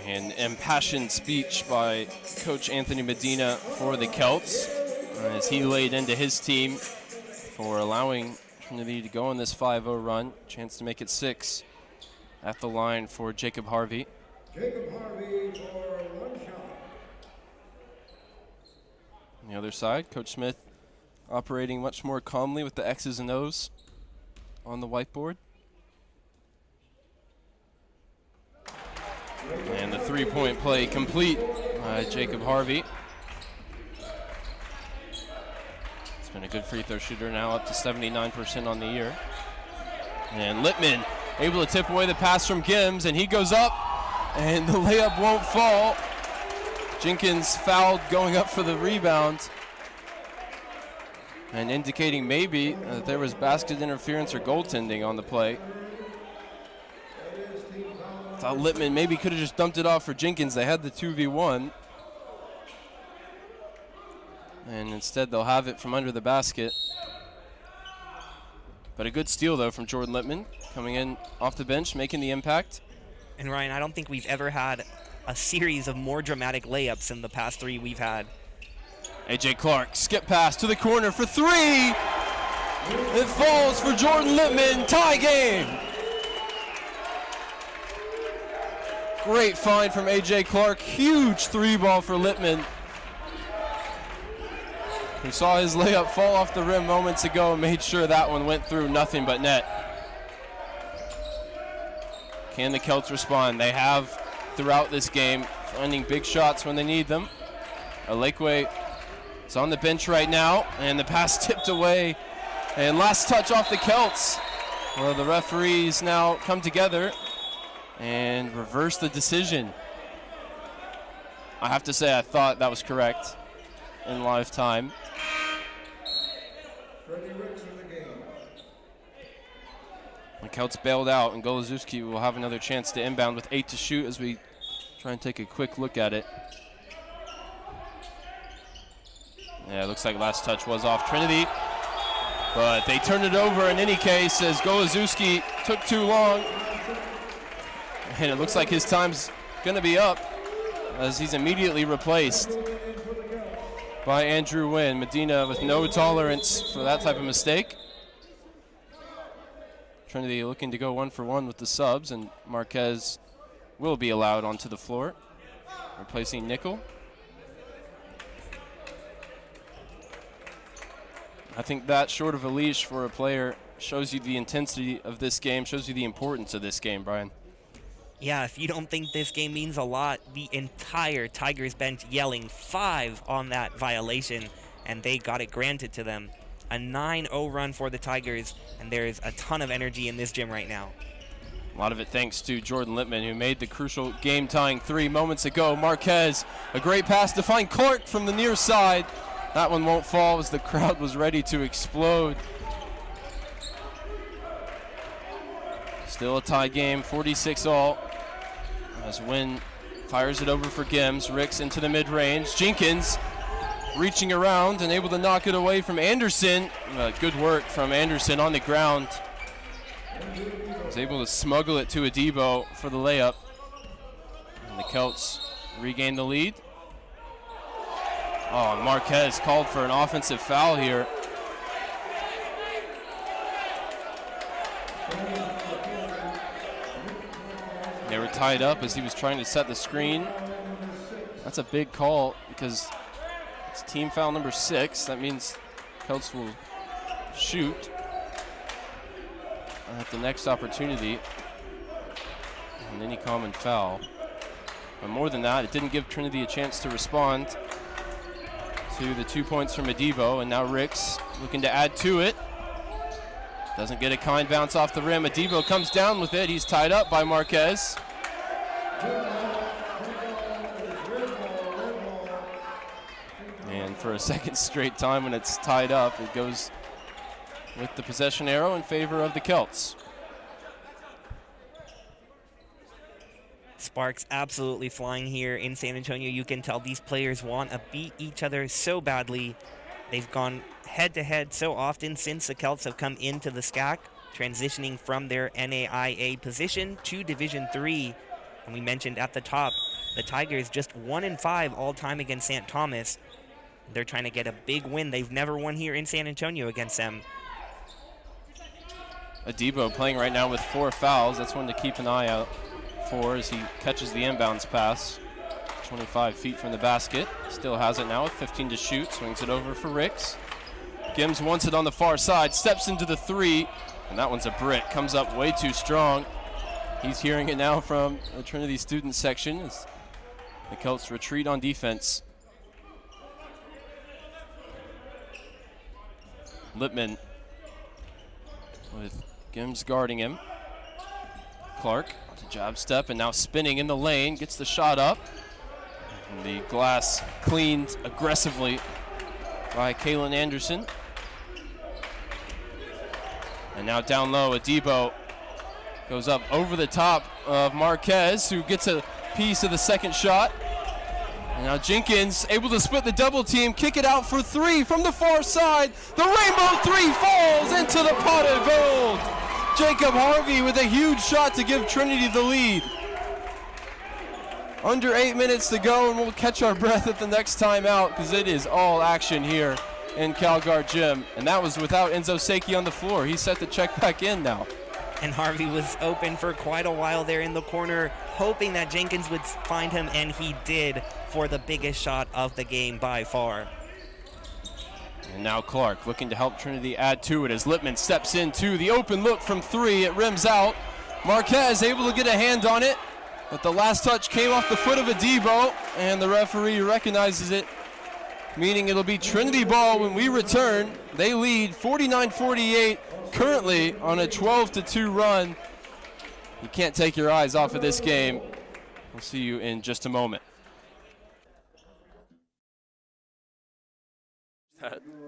An impassioned speech by Coach Anthony Medina for the Celts as he laid into his team for allowing Trinity to go on this 5-0 run. Chance to make it 6 at the line for Jacob Harvey. Jacob Harvey for one shot. On the other side, Coach Smith operating much more calmly with the X's and O's on the whiteboard. And the three-point play complete by Jacob Harvey. He's been a good free throw shooter now, up to 79% on the year. And Littman able to tip away the pass from Gims, and he goes up, and the layup won't fall. Jenkins fouled going up for the rebound, and indicating maybe that there was basket interference or goaltending on the play. Thought Littman maybe could have just dumped it off for Jenkins. They had the 2v1. And instead they'll have it from under the basket. But a good steal, though, from Jordan Littman, coming in off the bench, making the impact. And Ryan, I don't think we've ever had a series of more dramatic layups than the past 3 we've had. A.J. Clark, skip pass to the corner for 3. It falls for Jordan Littman, tie game. Great find from A.J. Clark, huge 3-ball for Littman, who saw his layup fall off the rim moments ago and made sure that one went through, nothing but net. Can the Celts respond? They have throughout this game, finding big shots when they need them. Alekwe is on the bench right now, and the pass tipped away. And last touch off the Celts. Well, the referees now come together and reverse the decision. I have to say I thought that was correct in live time. The Celts bailed out, and Goloszewski will have another chance to inbound with 8 to shoot as we try and take a quick look at it. Yeah, it looks like last touch was off Trinity, but they turned it over in any case as Goloszewski took too long. And it looks like his time's going to be up as he's immediately replaced by Andrew Wynn. Medina with no tolerance for that type of mistake. Trinity looking to go 1-for-1 with the subs, and Marquez will be allowed onto the floor, replacing Nickel. I think that short of a leash for a player shows you the intensity of this game, shows you the importance of this game, Brian. Yeah, if you don't think this game means a lot, the entire Tigers bench yelling 5 on that violation, and they got it granted to them. A 9-0 run for the Tigers, and there's a ton of energy in this gym right now. A lot of it thanks to Jordan Littman, who made the crucial game-tying 3 moments ago. Marquez, a great pass to find Clark from the near side. That one won't fall as the crowd was ready to explode. Still a tie game, 46-all. As Wynn fires it over for Gims. Ricks into the mid-range. Jenkins reaching around and able to knock it away from Anderson. Good work from Anderson on the ground. Was able to smuggle it to Adebo for the layup. And the Celts regain the lead. Oh, Marquez called for an offensive foul here. They were tied up as he was trying to set the screen. That's a big call because it's team foul number 6. That means Celts will shoot at the next opportunity on any common foul. But more than that, it didn't give Trinity a chance to respond to the 2 points from Adebo, and now Ricks looking to add to it. Doesn't get a kind bounce off the rim. Adebo comes down with it. He's tied up by Marquez. And for a second straight time when it's tied up, it goes with the possession arrow in favor of the Celts. Sparks absolutely flying here in San Antonio. You can tell these players want to beat each other so badly. They've gone head-to-head so often since the Celts have come into the SCAC, transitioning from their NAIA position to Division III. And we mentioned at the top, the Tigers just 1-5 all time against St. Thomas. They're trying to get a big win. They've never won here in San Antonio against them. Adebo playing right now with 4 fouls. That's one to keep an eye out for as he catches the inbounds pass. 25 feet from the basket. Still has it now with 15 to shoot. Swings it over for Ricks. Gims wants it on the far side. Steps into the 3. And that one's a brick. Comes up way too strong. He's hearing it now from the Trinity student section as the Celts retreat on defense. Lippman with Gims guarding him. Clark to jab step and now spinning in the lane. Gets the shot up. And the glass cleaned aggressively by Kaylin Anderson. And now down low, Adebo goes up over the top of Marquez, who gets a piece of the second shot. And now Jenkins able to split the double team, kick it out for 3 from the far side. The rainbow 3 falls into the pot of gold. Jacob Harvey with a huge shot to give Trinity the lead. Under 8 minutes to go, and we'll catch our breath at the next timeout because it is all action here in CalGuard Gym. And that was without Enzo Seiki on the floor. He's set to check back in now. And Harvey was open for quite a while there in the corner, hoping that Jenkins would find him, and he did for the biggest shot of the game by far. And now Clark looking to help Trinity add to it as Lippman steps into the open look from 3. It rims out. Marquez able to get a hand on it, but the last touch came off the foot of Adebo, and the referee recognizes it, meaning it'll be Trinity ball when we return. They lead 49-48, currently on a 12-2 run. You can't take your eyes off of this game. We'll see you in just a moment.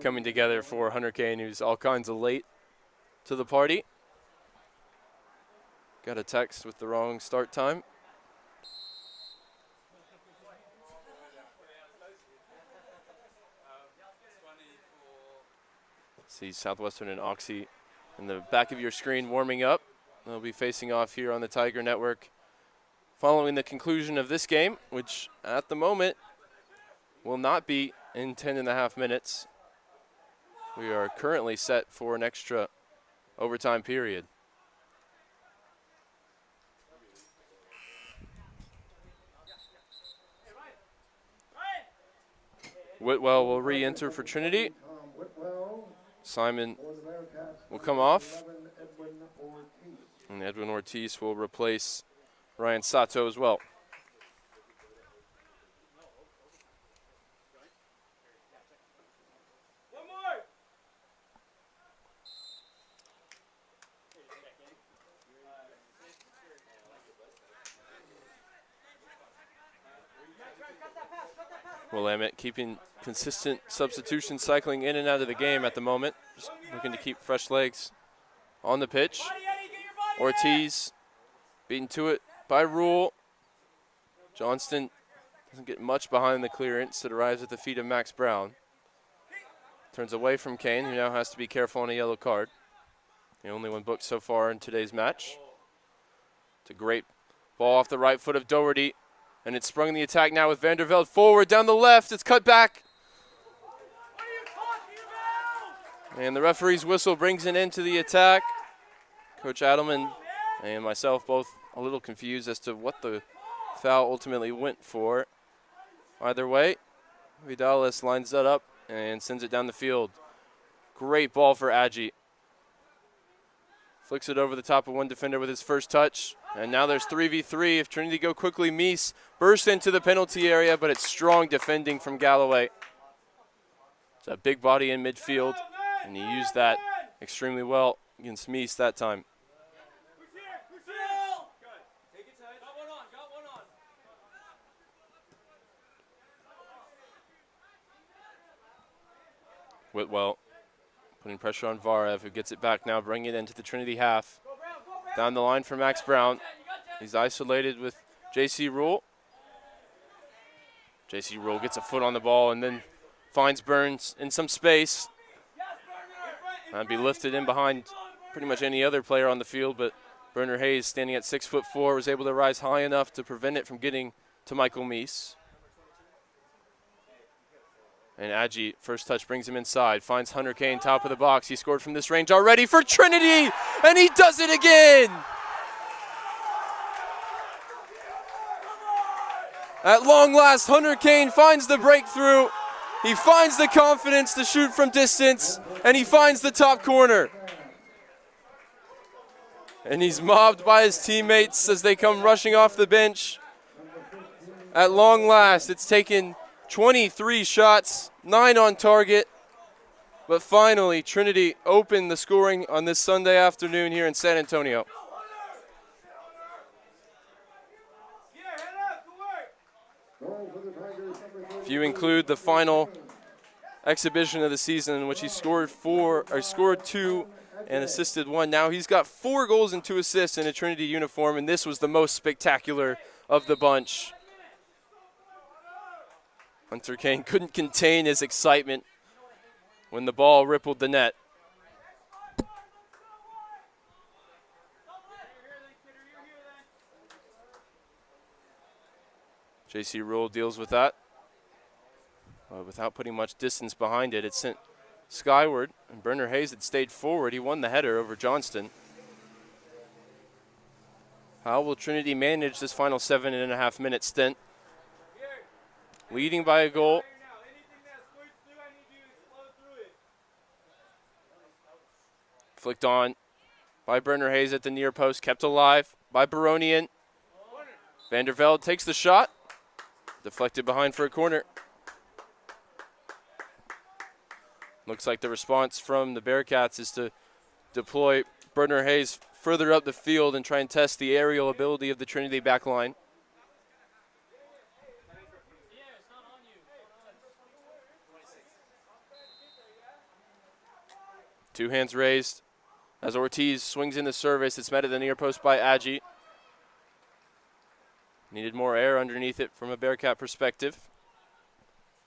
Coming together for Hunter Kane, who's all kinds of late to the party. Got a text with the wrong start time. See Southwestern and Oxy in the back of your screen warming up. They'll be facing off here on the Tiger Network following the conclusion of this game, which at the moment will not be in 10.5 minutes. We are currently set for an extra overtime period. Whitwell will re-enter for Trinity. Simon will come off. And Edwin Ortiz will replace Ryan Sato as well. Willamette keeping consistent substitution cycling in and out of the game at the moment. Just looking to keep fresh legs on the pitch. Ortiz beaten to it by Rule. Johnston doesn't get much behind the clearance. It arrives at the feet of Max Brown. Turns away from Kane, who now has to be careful on a yellow card. The only one booked so far in today's match. It's a great ball off the right foot of Doherty. And it's sprung in the attack now with Vanderveld forward down the left. It's cut back. And the referee's whistle brings an end to the attack. Coach Adelman and myself both a little confused as to what the foul ultimately went for. Either way, Vidales lines that up and sends it down the field. Great ball for Aggie. Flicks it over the top of one defender with his first touch. And now there's 3v3. If Trinity go quickly, Meese bursts into the penalty area, but it's strong defending from Galloway. It's a big body in midfield, and he used that extremely well against Meese that time. Whitwell putting pressure on Varev, who gets it back now, bringing it into the Trinity half. Down the line for Max Brown. He's isolated with J.C. Rule. J.C. Rule gets a foot on the ball and then finds Burns in some space. That'd be lifted in behind pretty much any other player on the field, but Bernard Hayes, standing at 6'4", was able to rise high enough to prevent it from getting to Michael Meese. And Adji, first touch brings him inside, finds Hunter Kane, top of the box. He scored from this range already for Trinity, and he does it again! At long last, Hunter Kane finds the breakthrough. He finds the confidence to shoot from distance, and he finds the top corner. And he's mobbed by his teammates as they come rushing off the bench. At long last, it's taken 23 shots, 9 on target. But finally, Trinity opened the scoring on this Sunday afternoon here in San Antonio. If you include the final exhibition of the season in which he scored 2 and assisted 1. Now he's got 4 goals and 2 assists in a Trinity uniform, and this was the most spectacular of the bunch. Hunter Kane couldn't contain his excitement when the ball rippled the net. J.C. Rule deals with that. Without putting much distance behind it, it sent skyward, and Bernard Hayes had stayed forward. He won the header over Johnston. How will Trinity manage this final 7.5-minute stint? Leading by a goal. Flicked on by Bernard Hayes at the near post, kept alive by Baronian. Vandervelde takes the shot, deflected behind for a corner. Looks like the response from the Bearcats is to deploy Bernard Hayes further up the field and try and test the aerial ability of the Trinity backline. Two hands raised as Ortiz swings in the service. It's met at the near post by Adji. Needed more air underneath it from a Bearcat perspective.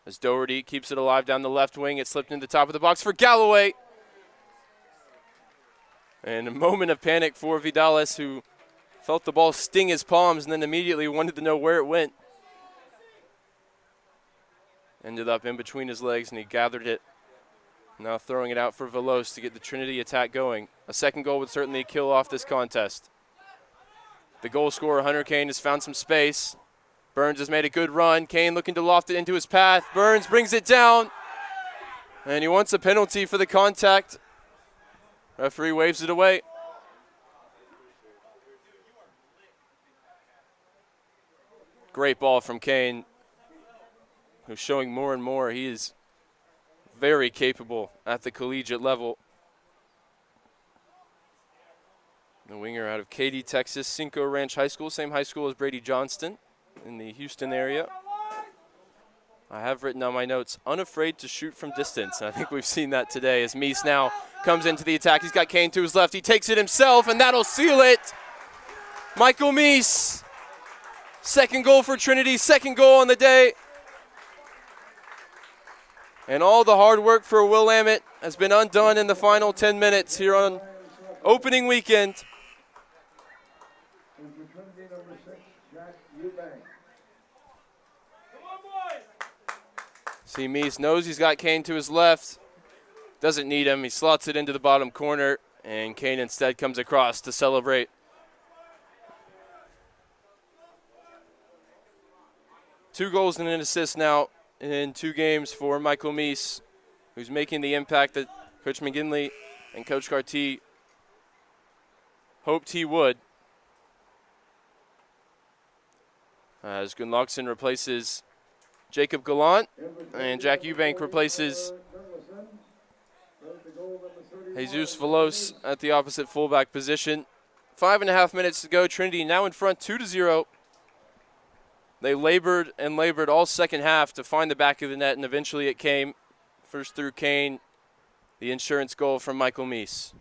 As Doherty keeps it alive down the left wing, it slipped into the top of the box for Galloway. And a moment of panic for Vidales, who felt the ball sting his palms and then immediately wanted to know where it went. Ended up in between his legs, and he gathered it. Now throwing it out for Velos to get the Trinity attack going. A second goal would certainly kill off this contest. The goal scorer, Hunter Kane, has found some space. Burns has made a good run. Kane looking to loft it into his path. Burns brings it down. And he wants a penalty for the contact. Referee waves it away. Great ball from Kane, who's showing more and more he is very capable at the collegiate level. The winger out of Katy, Texas, Cinco Ranch High School, same high school as Brady Johnston in the Houston area. I have written on my notes, unafraid to shoot from distance. And I think we've seen that today as Meese now comes into the attack. He's got Kane to his left. He takes it himself, and that'll seal it. Michael Meese, second goal for Trinity, second goal on the day. And all the hard work for Willamette has been undone in the final 10 minutes here on opening weekend. See, Meese knows he's got Kane to his left. Doesn't need him. He slots it into the bottom corner, and Kane instead comes across to celebrate. Two goals and an assist now in 2 games for Michael Meese, who's making the impact that Coach McGinley and Coach Carty hoped he would. As Gunnlaugson replaces Jacob Gallant, and Jack Eubank replaces Jesus Velos at the opposite fullback position. 5.5 minutes to go. Trinity now in front 2-0. They labored and labored all second half to find the back of the net, and eventually it came. First through Kane, the insurance goal from Michael Meese.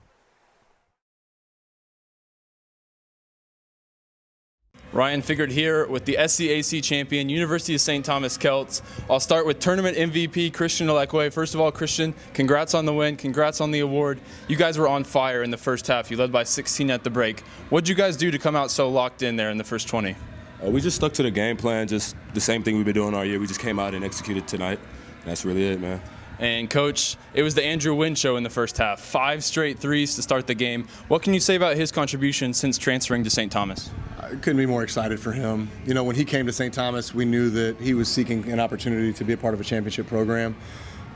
Ryan Figert here with the STAA champion, University of St. Thomas Celts. I'll start with tournament MVP Christian Alekwe. First of all, Christian, congrats on the win, congrats on the award. You guys were on fire in the first half. You led by 16 at the break. What did you guys do to come out so locked in there in the first 20? We just stuck to the game plan, just the same thing we've been doing all year. We just came out and executed tonight. That's really it, man. And Coach, it was the Andrew Wynn show in the first half. 5 straight threes to start the game. What can you say about his contribution since transferring to St. Thomas? I couldn't be more excited for him. You know, when he came to St. Thomas, we knew that he was seeking an opportunity to be a part of a championship program.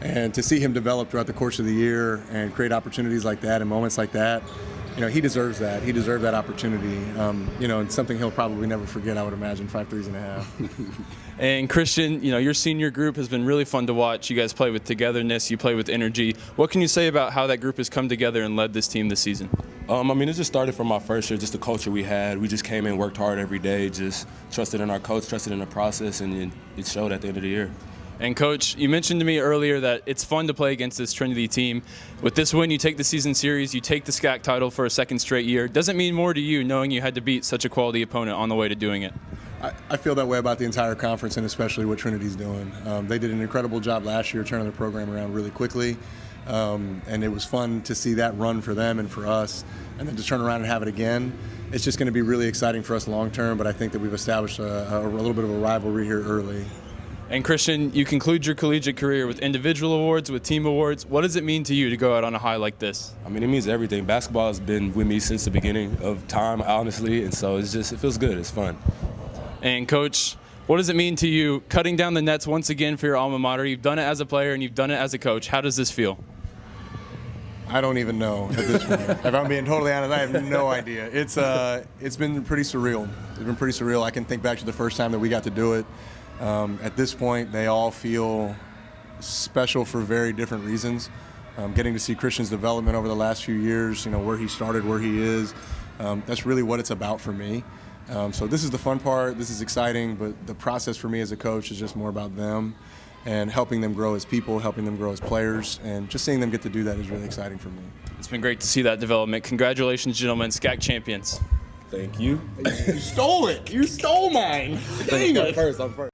And to see him develop throughout the course of the year and create opportunities like that and moments like that, you know, he deserves that. He deserved that opportunity. You know, and something he'll probably never forget, I would imagine, 5 threes and a half. And Christian, you know, your senior group has been really fun to watch. You guys play with togetherness, you play with energy. What can you say about how that group has come together and led this team this season? I mean, it just started from our first year, just the culture we had. We just came in, worked hard every day, just trusted in our coach, trusted in the process, and it showed at the end of the year. And Coach, you mentioned to me earlier that it's fun to play against this Trinity team. With this win, you take the season series, you take the SCAC title for a second straight year. Does it mean more to you knowing you had to beat such a quality opponent on the way to doing it? I feel that way about the entire conference and especially what Trinity's doing. They did an incredible job last year turning their program around really quickly. And it was fun to see that run for them and for us. And then to turn around and have it again, it's just going to be really exciting for us long term. But I think that we've established a little bit of a rivalry here early. And Christian, you conclude your collegiate career with individual awards, with team awards. What does it mean to you to go out on a high like this? I mean, it means everything. Basketball has been with me since the beginning of time, honestly, and so it feels good. It's fun. And Coach, what does it mean to you cutting down the nets once again for your alma mater? You've done it as a player and you've done it as a coach. How does this feel? I don't even know at this point. If I'm being totally honest, I have no idea. It's been pretty surreal. It's been pretty surreal. I can think back to the first time that we got to do it. At this point, they all feel special for very different reasons. Getting to see Christian's development over the last few years, you know, where he started, where he is, that's really what it's about for me. So this is the fun part. This is exciting, but the process for me as a coach is just more about them and helping them grow as people, helping them grow as players, and just seeing them get to do that is really exciting for me. It's been great to see that development. Congratulations, gentlemen, SCAC champions. Thank you. You stole it. You stole mine. Dang it. I'm first.